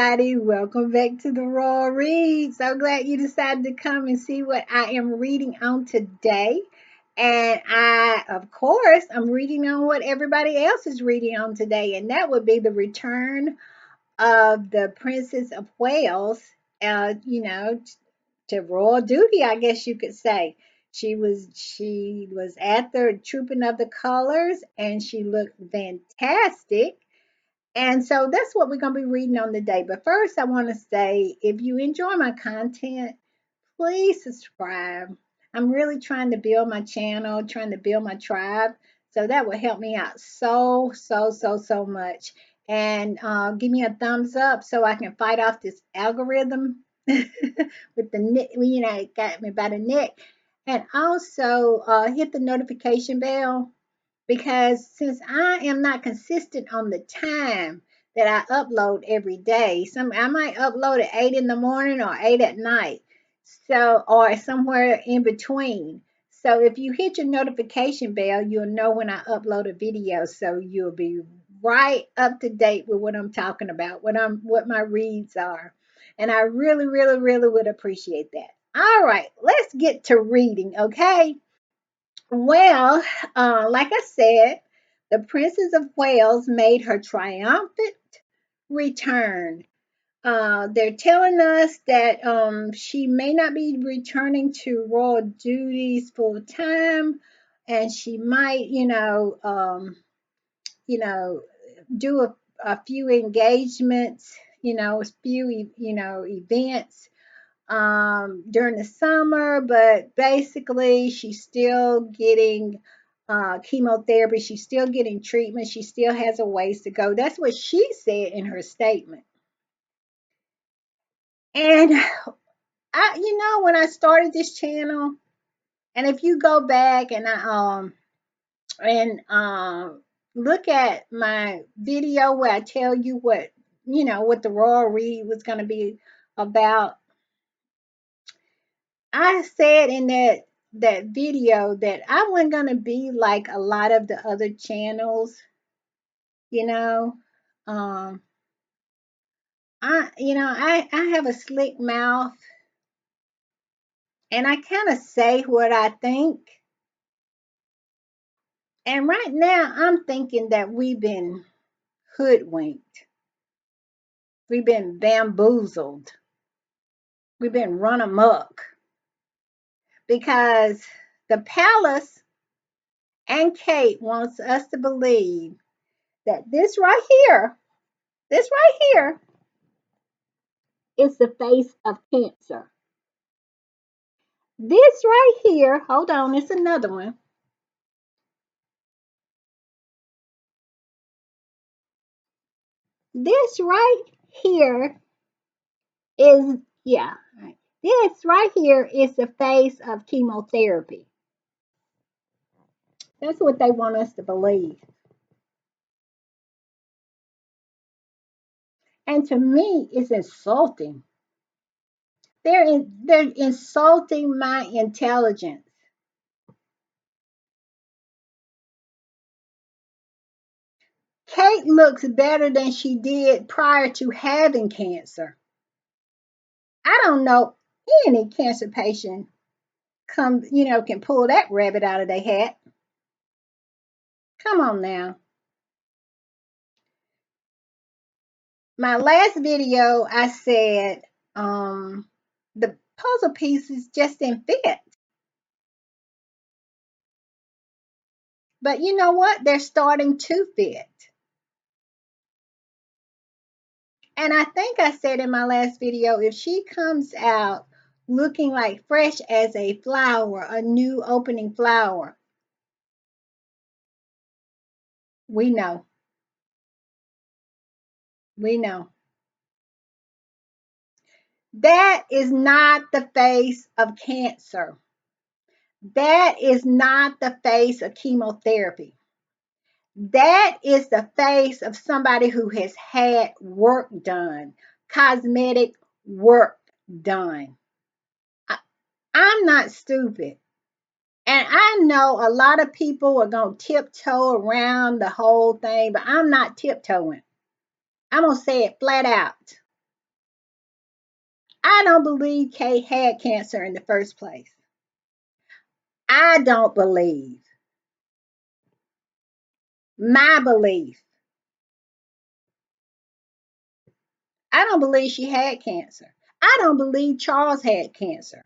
everybody. Welcome back to the Raw Read. So glad you decided to come and see what I am reading on today. And of course, I'm reading on what everybody else is reading on today, and that would be the return of the Princess of Wales, you know, to royal duty, I guess you could say. She was at the Trooping of the Colors, and she looked fantastic, and so that's what we're going to be reading on today. But first, I want to say if you enjoy my content, please subscribe. I'm really trying to build my channel, trying to build my tribe. So that will help me out so much. And give me a thumbs up so I can fight off this algorithm with the neck, it got me by the neck. And also hit the notification bell, because since I am not consistent on the time that I upload every day, I might upload at 8 in the morning or 8 at night. So, or somewhere in between. So if you hit your notification bell, you'll know when I upload a video. So you'll be right up to date with what I'm talking about, what my reads are. And I really would appreciate that. All right, let's get to reading, okay? Well, like I said, the Princess of Wales made her triumphant return. They're telling us that she may not be returning to royal duties full time, and she might, you know, do a few engagements, a few, events during the summer, but basically she's still getting chemotherapy. She's still getting treatment. She still has a ways to go. That's what she said in her statement. And when I started this channel, and if you go back and look at my video where I tell you what the royal read was going to be about, I said in that video that I wasn't gonna be like a lot of the other channels, you know. Um, I have a slick mouth, and I kind of say what I think. And right now, I'm thinking that we've been hoodwinked, we've been bamboozled, we've been run amok, because the palace and Kate wants us to believe that this right here is the face of cancer. This right here, hold on, it's another one. This right here is, yeah, right. This right here is the face of chemotherapy. That's what they want us to believe. And to me, it's insulting. They're insulting my intelligence. Kate looks better than she did prior to having cancer. I don't know any cancer patient can pull that rabbit out of their hat. Come on now. My last video, I said the puzzle pieces just didn't fit. But you know what? They're starting to fit. And I think I said in my last video, if she comes out looking like fresh as a flower, a new opening flower, we know. We know. That is not the face of cancer. That is not the face of chemotherapy. That is the face of somebody who has had work done, cosmetic work done. I'm not stupid. And I know a lot of people are going to tiptoe around the whole thing, but I'm not tiptoeing. I'm going to say it flat out. I don't believe Kate had cancer in the first place. I don't believe. My belief. I don't believe she had cancer. I don't believe Charles had cancer.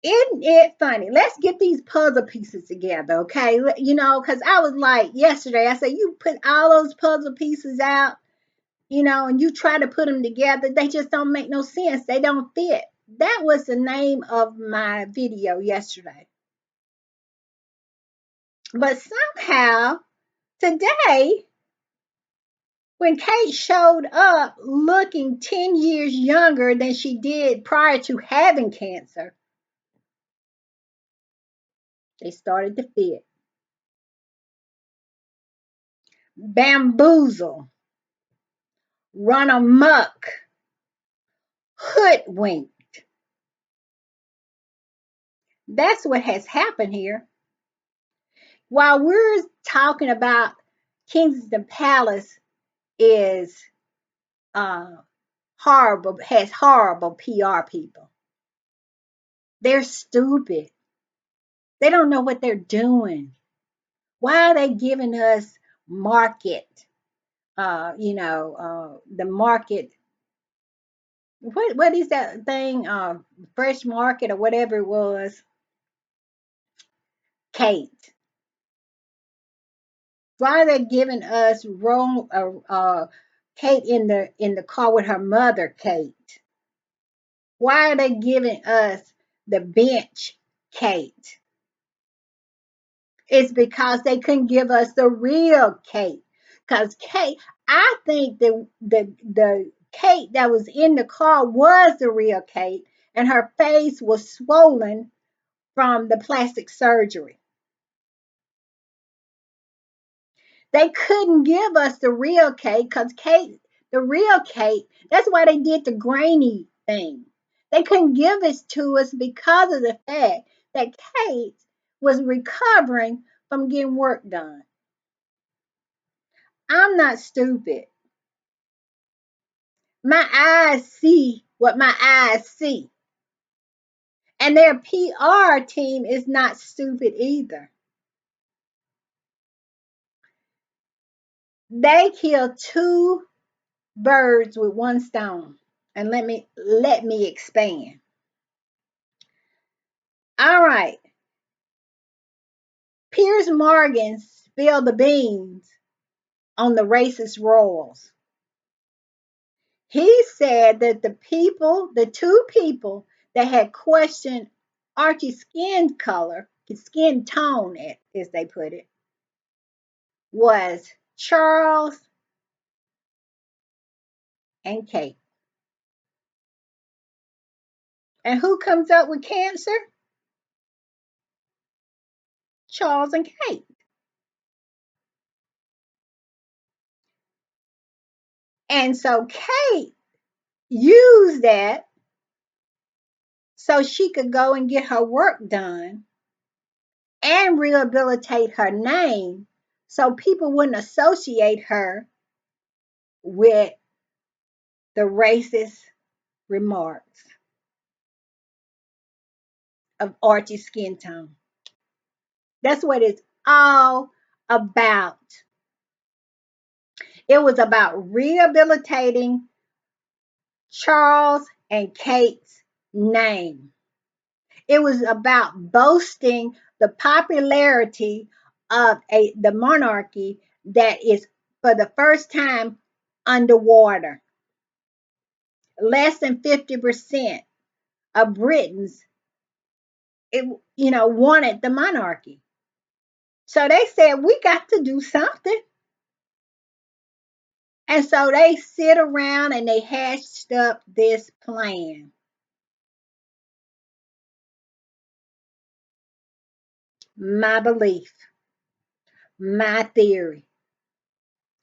Isn't it funny? Let's get these puzzle pieces together, okay? You know, because I was like yesterday, I said, you put all those puzzle pieces out, you know, and you try to put them together, they just don't make no sense. They don't fit. That was the name of my video yesterday. But somehow today, when Kate showed up looking 10 years younger than she did prior to having cancer, they started to fit. Bamboozle, run amok, hoodwinked. That's what has happened here. While we're talking about Kensington Palace is horrible, has horrible PR people. They're stupid. They don't know what they're doing. Why are they giving us market? The market. What is that thing? Fresh market or whatever it was. Kate. Why are they giving us wrong? Kate in the car with her mother, Kate. Why are they giving us the bench, Kate? It's because they couldn't give us the real Kate. Because Kate, I think the Kate that was in the car was the real Kate, and her face was swollen from the plastic surgery. They couldn't give us the real Kate because Kate, the real Kate, that's why they did the grainy thing. They couldn't give it to us because of the fact that Kate was recovering from getting work done. I'm not stupid. My eyes see what my eyes see. And their PR team is not stupid either. They killed two birds with one stone. And let me expand. All right. Piers Morgan spilled the beans on the racist royals. He said that the two people that had questioned Archie's skin color, his skin tone, as they put it, was Charles and Kate. And who comes up with cancer? Charles and Kate. And so Kate used that so she could go and get her work done and rehabilitate her name so people wouldn't associate her with the racist remarks of Archie's skin tone. That's what it's all about. It was about rehabilitating Charles and Kate's name. It was about boasting the popularity of the monarchy that is for the first time underwater. Less than 50% of Britons wanted the monarchy. So they said, we got to do something. And so they sit around and they hashed up this plan. My belief, my theory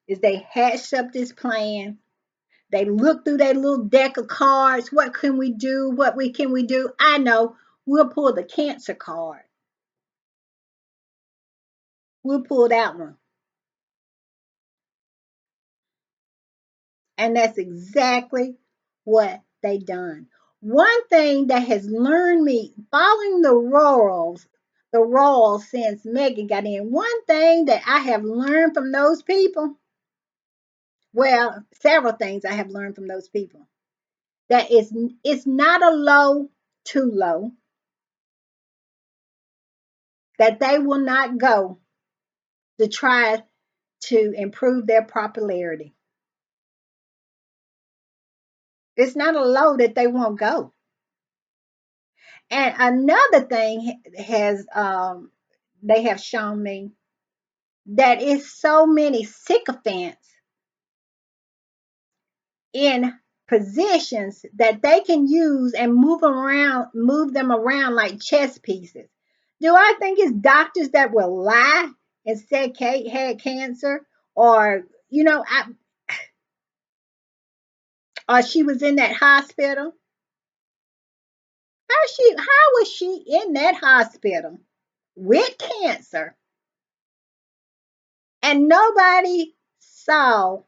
is they hatched up this plan. They looked through their little deck of cards. What can we do? Can we do? I know. We'll pull the cancer card. We'll pull that one. And that's exactly what they done. One thing that has learned me following the roles since Megan got in, one thing that I have learned from those people, well, several things I have learned from those people, that it's not a low too low, that they will not go to try to improve their popularity. It's not a low that they won't go. And another thing has they have shown me that it's so many sycophants in positions that they can use and move them around like chess pieces. Do I think it's doctors that will lie and say Kate had cancer, or or she was in that hospital? How was she in that hospital with cancer and nobody saw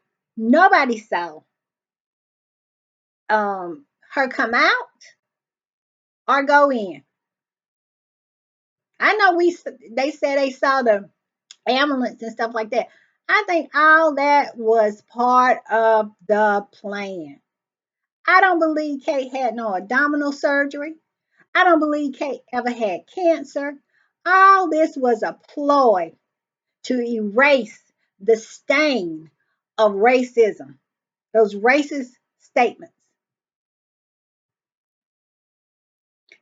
her come out or go in? I know they said they saw the ambulance and stuff like that. I think all that was part of the plan. I don't believe Kate had no abdominal surgery. I don't believe Kate ever had cancer. All this was a ploy to erase the stain of racism, those racist statements.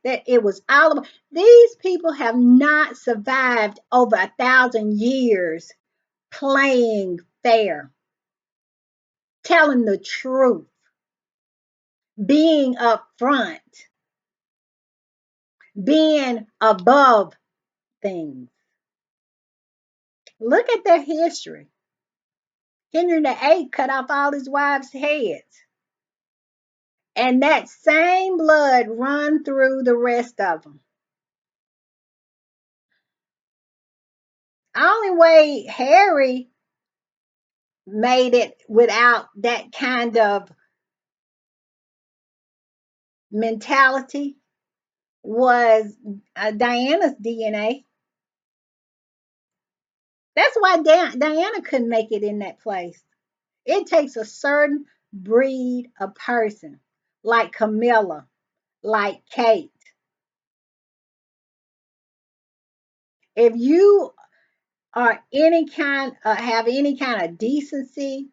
That it was all about. These people have not survived over 1,000 years playing fair, telling the truth, being upfront, being above things. Look at their history. Henry VIII cut off all his wives' heads, and that same blood run through the rest of them. Only way Harry made it without that kind of mentality was Diana's DNA. That's why Diana couldn't make it in that place. It takes a certain breed of person, like Camilla, like Kate. If you are have any kind of decency,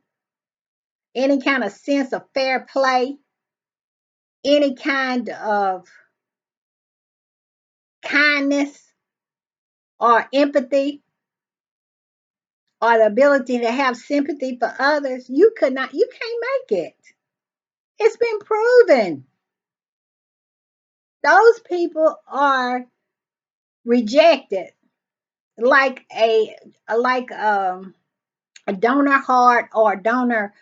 any kind of sense of fair play, any kind of kindness or empathy, or the ability to have sympathy for others, you can't make it. It's been proven. Those people are rejected, like a donor heart or donor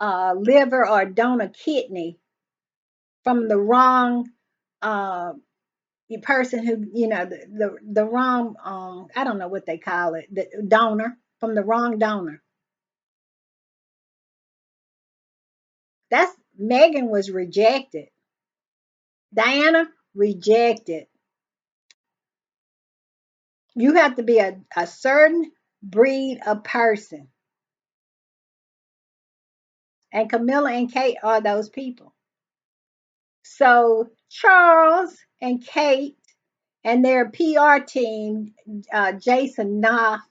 liver or donor kidney from the wrong uh, person who the wrong I don't know what they call it, the donor from the wrong donor. That's Megan was rejected. Diana rejected. You have to be a certain breed of person. And Camilla and Kate are those people. So Charles and Kate and their PR team, Jason Knopf,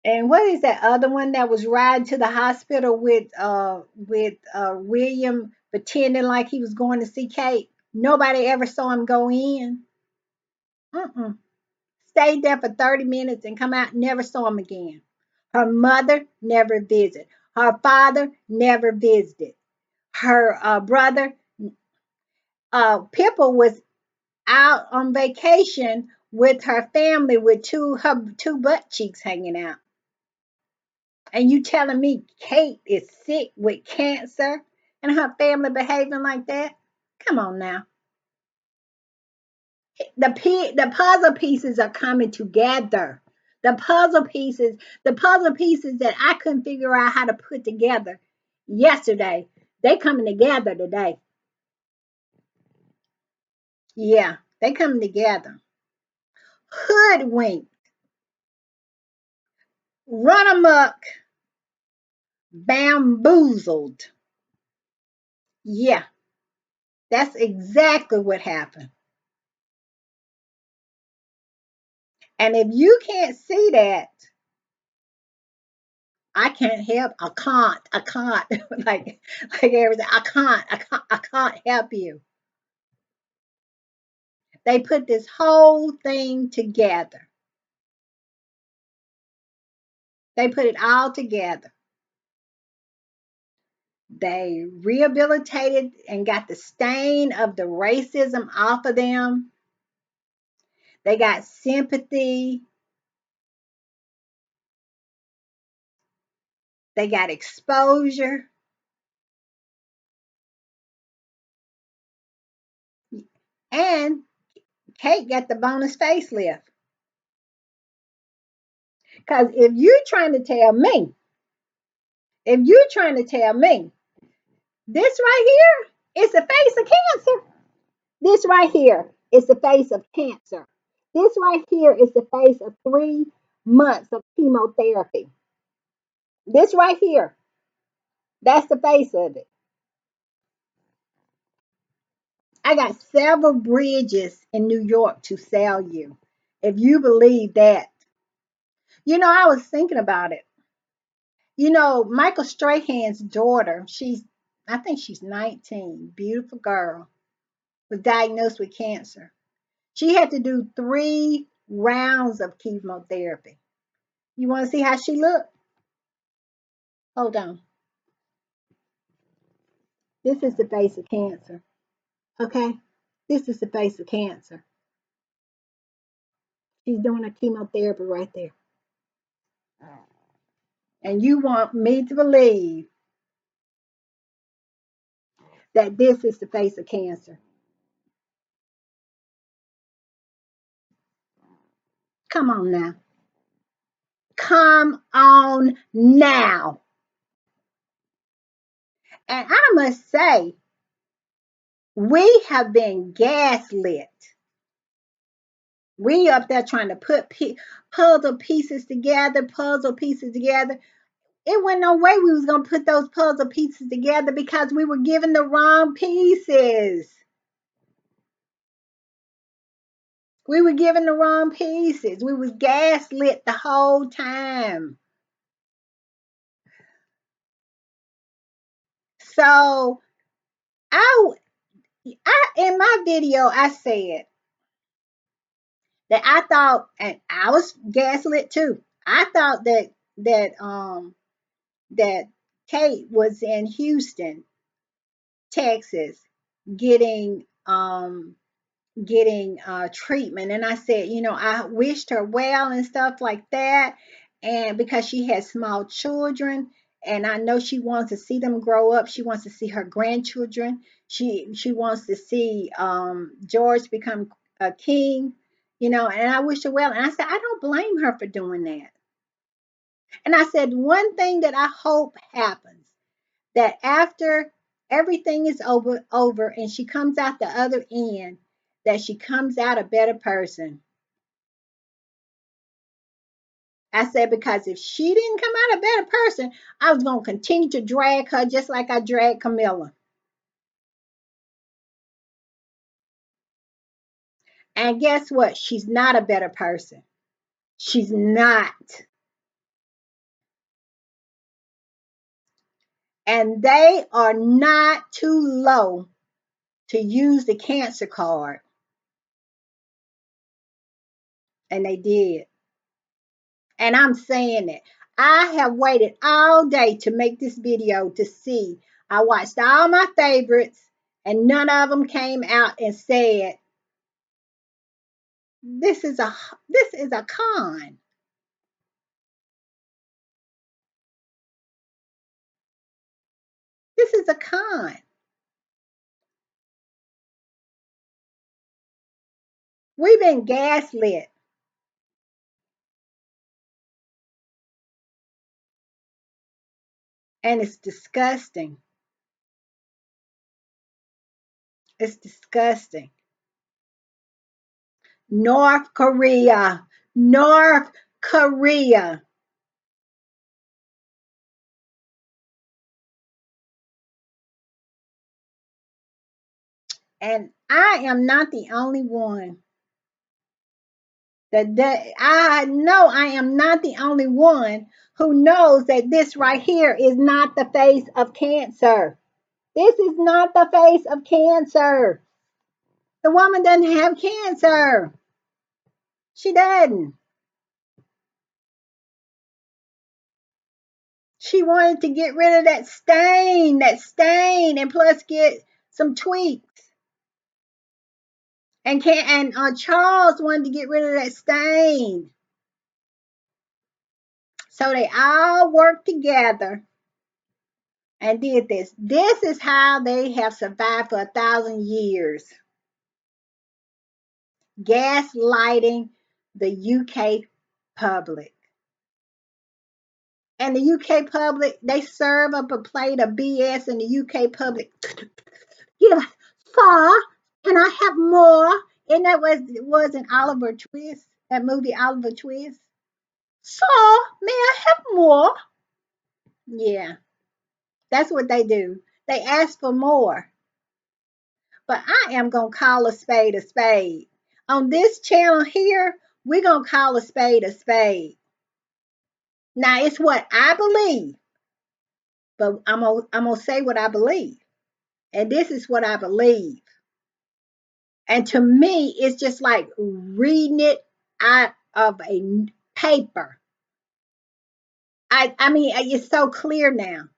and what is that other one that was riding to the hospital with William pretending like he was going to see Kate? Nobody ever saw him go in. Mm-mm. Stayed there for 30 minutes and come out, never saw him again. Her mother never visited. Her father never visited. Her brother, Pippa, was out on vacation with her family with her two butt cheeks hanging out. And you telling me Kate is sick with cancer and her family behaving like that? Come on now. The puzzle pieces are coming together. The puzzle pieces that I couldn't figure out how to put together yesterday, they coming together today. Yeah, they come together. Hoodwinked, run amok, bamboozled. Yeah, that's exactly what happened. And if you can't see that, I can't help. I can't. like everything. I can't help you. They put this whole thing together. They put it all together. They rehabilitated and got the stain of the racism off of them. They got sympathy. They got exposure. And Kate got the bonus facelift. Because if you're trying to tell me this right here is the face of cancer, this right here is the face of cancer. This right here is the face of 3 months of chemotherapy. This right here, that's the face of it. I got several bridges in New York to sell you. If you believe that. I was thinking about it. Michael Strahan's daughter, I think she's 19, beautiful girl, was diagnosed with cancer. She had to do 3 rounds of chemotherapy. You want to see how she looked? Hold on. This is the face of cancer. Okay? This is the face of cancer. She's doing her chemotherapy right there. And you want me to believe that this is the face of cancer. Come on now. Come on now. And I must say, we have been gaslit. We up there trying to put puzzle pieces together. It wasn't no way we was gonna put those puzzle pieces together because we were given the wrong pieces. We were given the wrong pieces. We was gaslit the whole time. So I, I in my video I said that I thought, and I was gaslit too. I thought that Kate was in Houston, Texas, getting treatment, and I said, I wished her well and stuff like that, and because she has small children, and I know she wants to see them grow up. She wants to see her grandchildren. She wants to see George become a king, and I wish her well. And I said, I don't blame her for doing that. And I said, one thing that I hope happens, that after everything is over and she comes out the other end, that she comes out a better person. I said, because if she didn't come out a better person, I was going to continue to drag her just like I dragged Camilla. And guess what? She's not a better person. She's not. And they are not too low to use the cancer card. And they did. And I'm saying it. I have waited all day to make this video to see. I watched all my favorites, and none of them came out and said, this is a con. This is a con. We've been gaslit, and it's disgusting. It's disgusting. North Korea. North Korea. And I am not the only one that I know I am not the only one who knows that this right here is not the face of cancer. This is not the face of cancer. The woman doesn't have cancer. She doesn't. She wanted to get rid of that stain, and plus get some tweaks. And Charles wanted to get rid of that stain. So they all worked together and did this. This is how they have survived for 1,000 years. Gaslighting the UK public. And the UK public, they serve up a plate of BS, and the UK public, yeah, sir, can I have more? And that wasn't Oliver Twist, that movie Oliver Twist. Sir, may I have more? Yeah, that's what they do. They ask for more. But I am going to call a spade a spade. On this channel here, we're going to call a spade a spade. Now, it's what I believe, but I'm gonna say what I believe. And this is what I believe. And to me, it's just like reading it out of a paper. I mean, it's so clear now.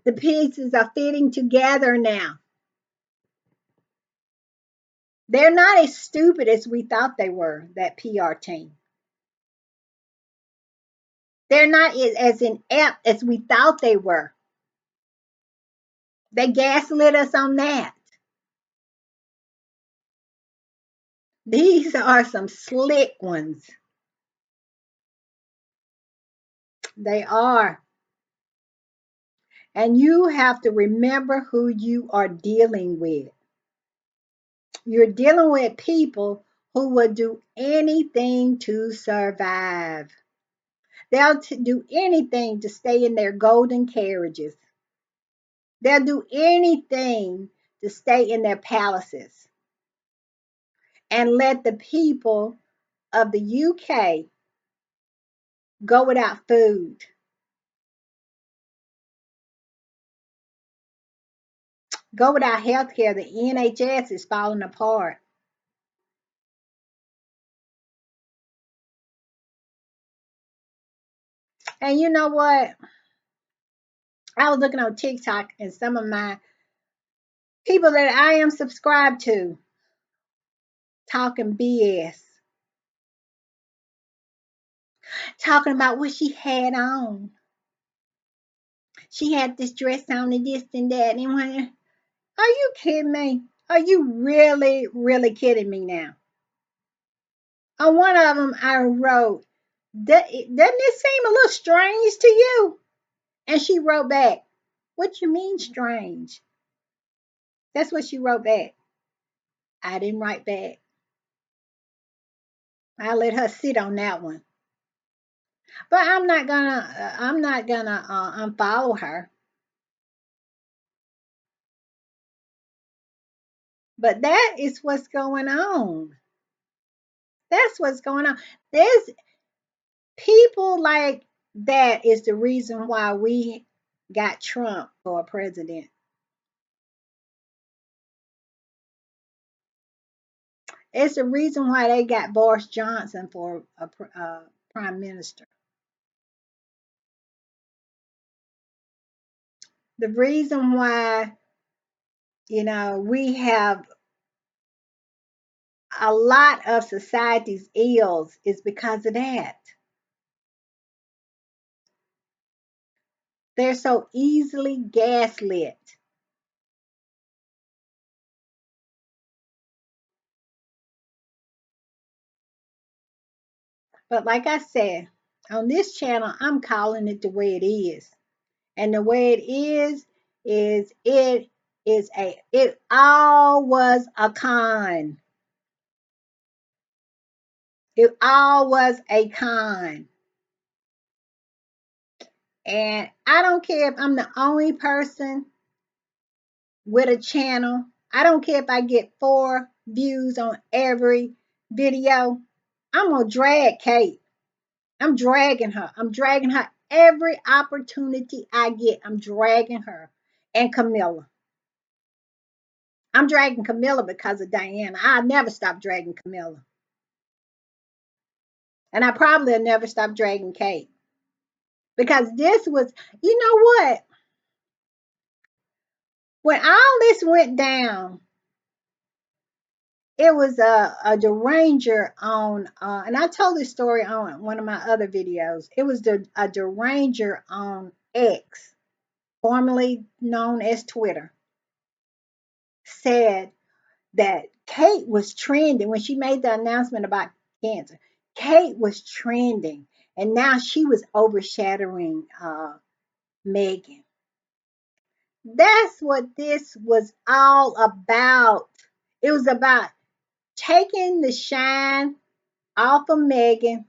The pieces are fitting together now. They're not as stupid as we thought they were, that PR team. They're not as inept as we thought they were. They gaslit us on that. These are some slick ones. They are. And you have to remember who you are dealing with. You're dealing with people who will do anything to survive. They'll do anything to stay in their golden carriages. They'll do anything to stay in their palaces and let the people of the UK go without food, go without health care. The NHS is falling apart. And you know what? I was looking on TikTok, and some of my people that I am subscribed to talking BS, talking about what she had on. She had this dress on and this and that. And when, are you kidding me? Are you really, really kidding me now? On one of them, I wrote, doesn't it seem a little strange to you? And she wrote back, what you mean strange? That's what she wrote back. I didn't write back. I let her sit on that one. But I'm not gonna unfollow her. But that is what's going on. That's what's going on. There's people like that is the reason why we got Trump for president. It's the reason why they got Boris Johnson for a prime minister. The reason why, we have a lot of society's ills is because of that. They're so easily gaslit. But like I said, on this channel, I'm calling it the way it is. And the way it is it all was a con. It all was a con. And I don't care if I'm the only person with a channel. I don't care if I get 4 views on every video. I'm going to drag Kate. I'm dragging her. I'm dragging her every opportunity I get. I'm dragging her and Camilla. I'm dragging Camilla because of Diana. I'll never stop dragging Camilla. And I probably will never stop dragging Kate. Because this was, you know what? When all this went down, it was a deranger on, and I told this story on one of my other videos. It was a deranger on X, formerly known as Twitter, said that Kate was trending when she made the announcement about cancer. Kate was trending, and now she was overshadowing Megan. That's what this was all about. It was about taking the shine off of Megan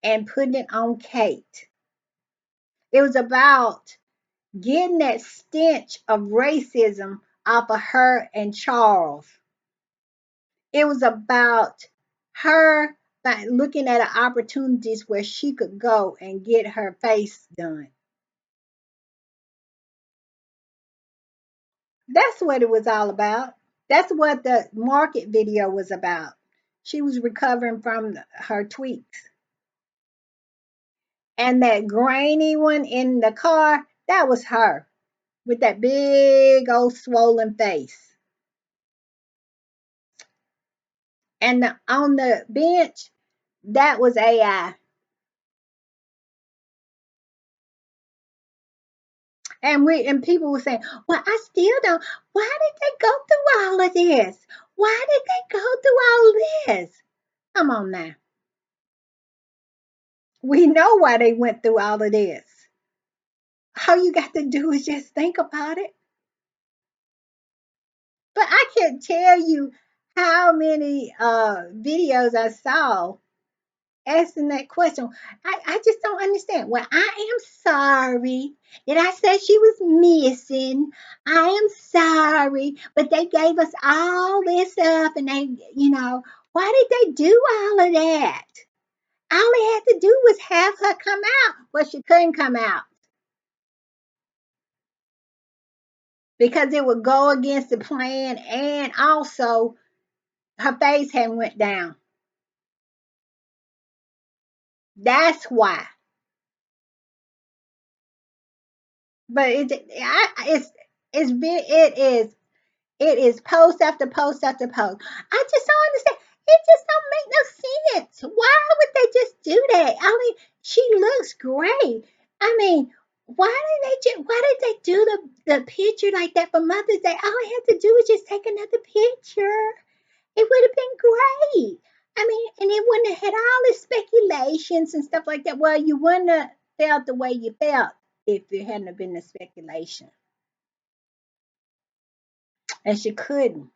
and putting it on Kate. It was about getting that stench of racism off of her and Charles. It was about her looking at opportunities where she could go and get her face done. That's what it was all about. That's what the market video was about. She was recovering from her tweaks. And that grainy one in the car, that was her with that big old swollen face. And on the bench, that was AI. And people were saying, well, I still don't. Why did they go through all of this? Why did they go through all this? Come on now. We know why they went through all of this. All you got to do is just think about it. But I can't tell you how many videos I saw asking that question. I just don't understand. Well, I am sorry that I said she was missing. I am sorry, but they gave us all this stuff and why did they do all of that? All they had to do was have her come out. Well, she couldn't come out because it would go against the plan, and also her face had went down. That's why. But it is post after post after post. I just don't understand. It just don't make no sense. Why would they just do that? I mean, she looks great. I mean, why did they do the picture like that for Mother's Day? All I had to do was just take another picture. It would have been great. I mean, and it wouldn't have had all the speculations and stuff like that. Well, you wouldn't have felt the way you felt if there hadn't have been the speculation. And she couldn't.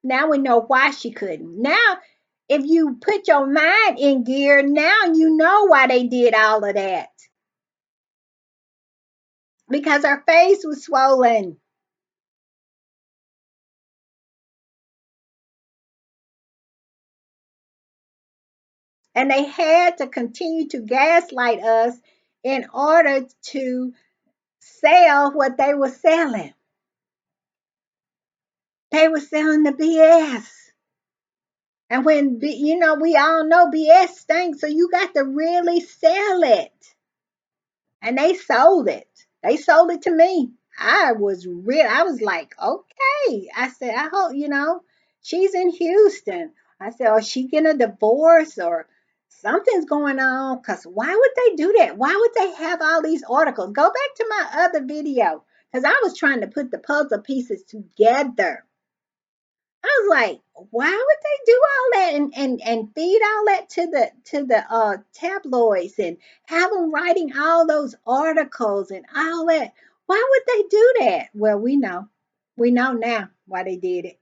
Now we know why she couldn't. Now, if you put your mind in gear, now you know why they did all of that. Because her face was swollen. And they had to continue to gaslight us in order to sell what they were selling. They were selling the BS. And we all know BS stinks, so you got to really sell it. And they sold it. They sold it to me. I was like, okay. I said, I hope, she's in Houston. I said, oh, she getting a divorce or something's going on? Because why would they do that? Why would they have all these articles? Go back to my other video because I was trying to put the puzzle pieces together. I was like, why would they do all that and feed all that to the tabloids and have them writing all those articles and all that? Why would they do that? Well, we know now why they did it.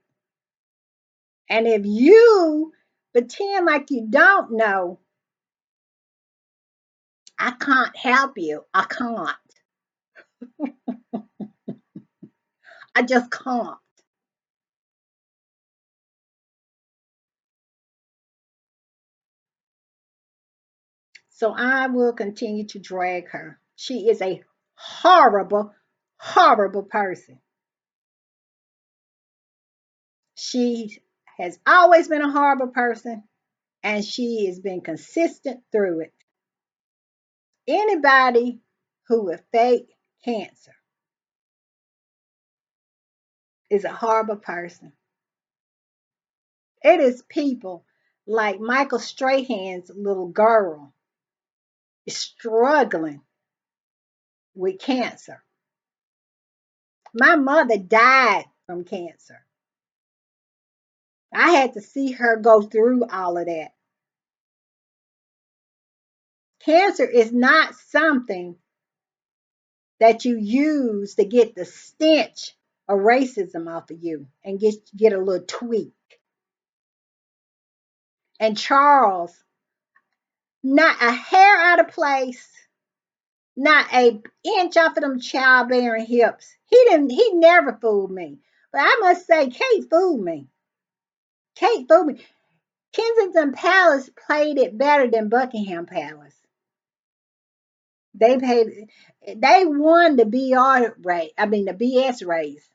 And if you Pretend like you don't know. I can't help you. I can't. I just can't. So I will continue to drag her. She is a horrible, horrible person. She has always been a horrible person, and she has been consistent through it. Anybody who will fake cancer is a horrible person. It is people like Michael Strahan's little girl is struggling with cancer. My mother died from cancer. I had to see her go through all of that. Cancer is not something that you use to get the stench of racism off of you and get a little tweak. And Charles, not a hair out of place, not a inch off of them childbearing hips. He never fooled me. But I must say, Kate fooled me. Kate fooled me. Kensington Palace played it better than Buckingham Palace. They won the BR race. I mean the BS race.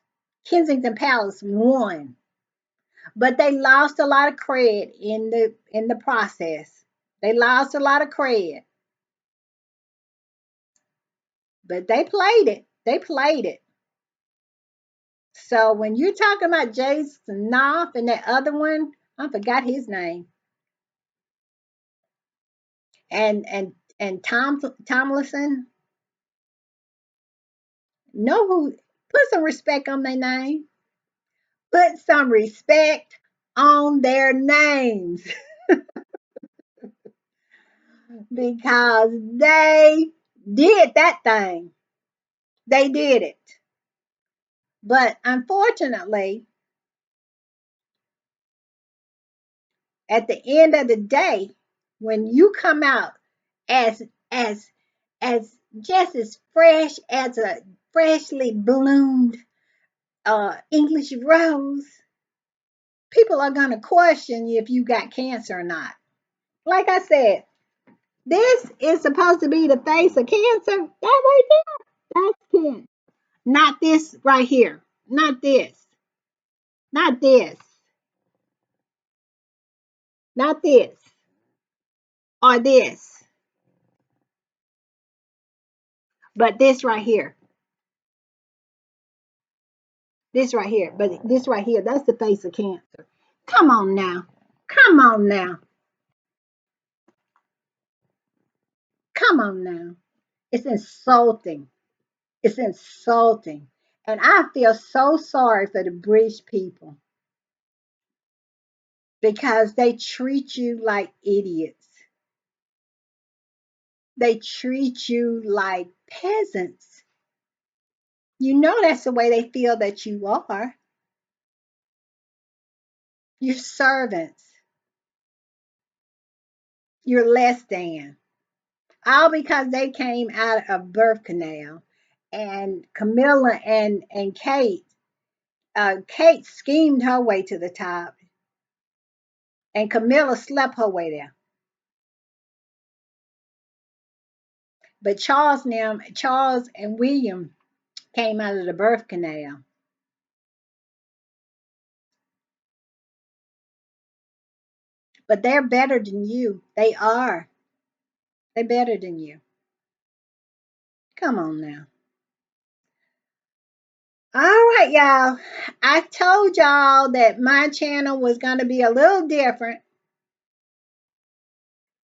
Kensington Palace won, but they lost a lot of cred in the process. They lost a lot of cred, but they played it. They played it. So when you're talking about Jason Knopf and that other one, I forgot his name, and Tomlinson, know who? Put some respect on their name. Put some respect on their names because they did that thing. They did it. But unfortunately, at the end of the day, when you come out as as as just as fresh as a freshly bloomed English rose, people are gonna question you if you got cancer or not. Like I said, this is supposed to be the face of cancer. That right there, that's cancer. Not this right here. Not this. Not this. Not this. Or this. But this right here. This right here. But this right here, that's the face of cancer. Come on now. Come on now. Come on now. It's insulting. It's insulting. And I feel so sorry for the British people because they treat you like idiots. They treat you like peasants. You know that's the way they feel that you are. You're servants. You're less than. All because they came out of birth canal. And Camilla and Kate schemed her way to the top, and Camilla slept her way there. But Charles and William came out of the birth canal. But they're better than you. They are. They're better than you. Come on now. All right, y'all. I told y'all that my channel was going to be a little different,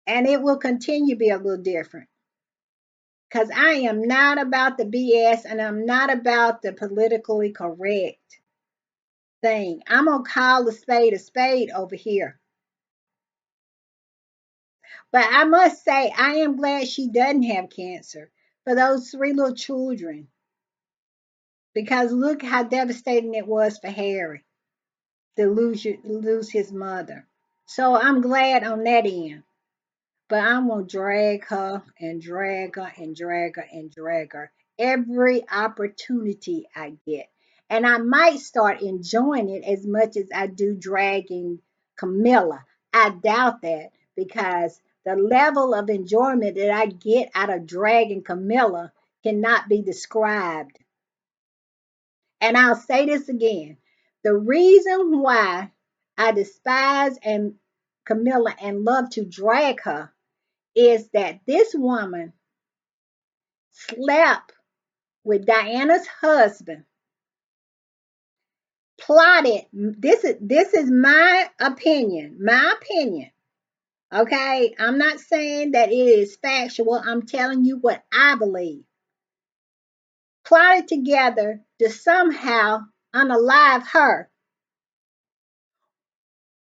and it will continue to be a little different because I am not about the BS and I'm not about the politically correct thing. I'm going to call a spade over here. But I must say, I am glad she doesn't have cancer for those three little children because look how devastating it was for Harry to lose his mother. So I'm glad on that end. But I'm going to drag her and drag her and drag her and drag her every opportunity I get. And I might start enjoying it as much as I do dragging Camilla. I doubt that because the level of enjoyment that I get out of dragging Camilla cannot be described. And I'll say this again. The reason why I despise and Camilla and love to drag her is that this woman slept with Diana's husband, plotted. This is my opinion. My opinion. Okay, I'm not saying that it is factual. I'm telling you what I believe. Plotted together to somehow unalive her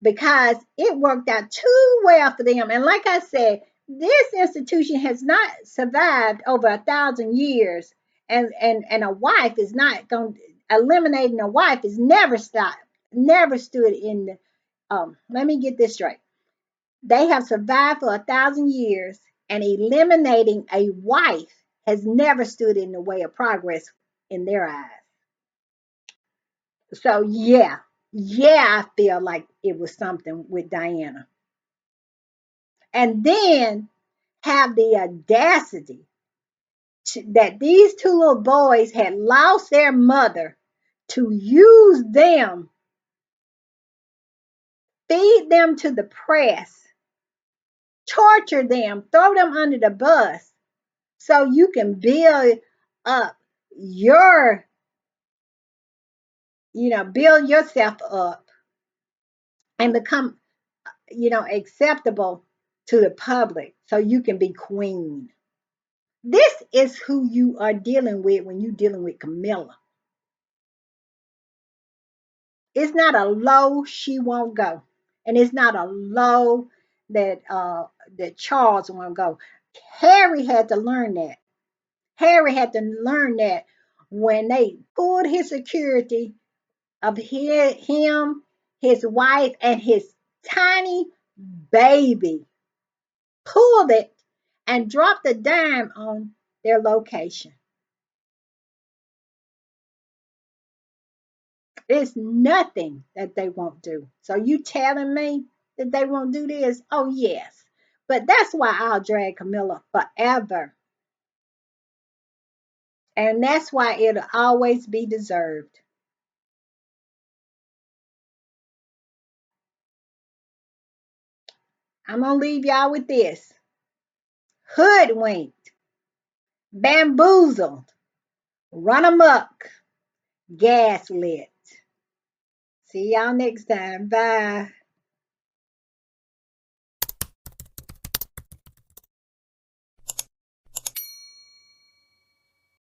because it worked out too well for them. And like I said, this institution has not survived over 1,000 years, and a wife is not going. Eliminating a wife is never stopped, never stood in the. Let me get this straight. They have survived for 1,000 years, and eliminating a wife has never stood in the way of progress in their eyes. So yeah, I feel like it was something with Diana. And then have the audacity that these two little boys had lost their mother to use them, feed them to the press, torture them, throw them under the bus so you can build up your, build yourself up and become, acceptable to the public so you can be queen. This is who you are dealing with when you're dealing with Camilla. It's not a low she won't go, and it's not a low that Charles won't go. Harry had to learn that. Harry had to learn that when they pulled his security of him, his wife, and his tiny baby, pulled it and dropped a dime on their location. It's nothing that they won't do. So you telling me that they won't do this? Oh yes. But that's why I'll drag Camilla forever. And that's why it'll always be deserved. I'm gonna leave y'all with this. Hoodwinked, bamboozled, run amok, gaslit. See y'all next time. Bye.